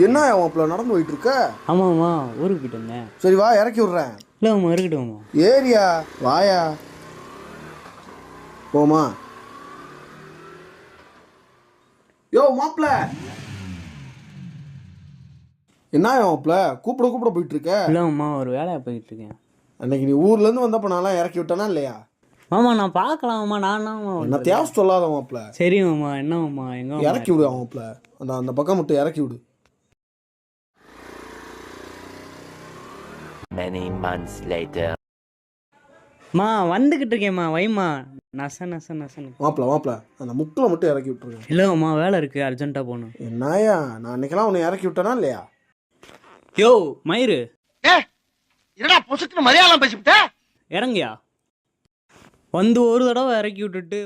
என்ன மாப்பிள்ள நடந்து போயிட்டு இருக்க? ஆமாம்மா, ஊருக்கு போயிட்டு வந்தேன். சரி வா, இறக்கி விட்றேன். இல்லை அம்மா, இருக்கட்டும்மா. ஏரியா வாயா போமா. யோ மாப்பிள்ள, என்ன மாப்பிள்ள கூப்பிட கூப்பிட போயிட்டு இருக்க? இல்லை அம்மா, ஒரு வேலையாக போயிட்டு இருக்கேன். அன்னைக்கு நீ ஊர்ல இருந்து வந்தப்ப நான்லாம் இறக்கி விட்டேனா இல்லையா? மாமா நான் பார்க்கலாமாம்மா, நான் என்ன தேவை சொல்லாத மாப்பிள்ள. சரி மாமா, என்ன மாமா, எங்க இறக்கி விடு மாப்பிள்ள, அந்த அந்த பக்கம் மட்டும் இறக்கி விடு. Many months later. மா வந்துக்கிட்டு இருக்கேம்மா, வைம்மா. நச நச நசன்னு மாப்பிள்ள மாப்பிள்ள அந்த முக்கில் மட்டும் இறக்கி விட்டுருங்க. இல்லை அம்மா, வேலை இருக்குது, அர்ஜென்ட்டாக போகணும். என்னயா நான் அன்னைக்கெல்லாம் உன்னை இறக்கி விட்டேனா இல்லையா? யோ மயிறு, என்னடா பொசுக்கு மரியாதை பேசிவிட்ட? இறங்கியா வந்து ஒரு தடவை இறக்கி விட்டுட்டு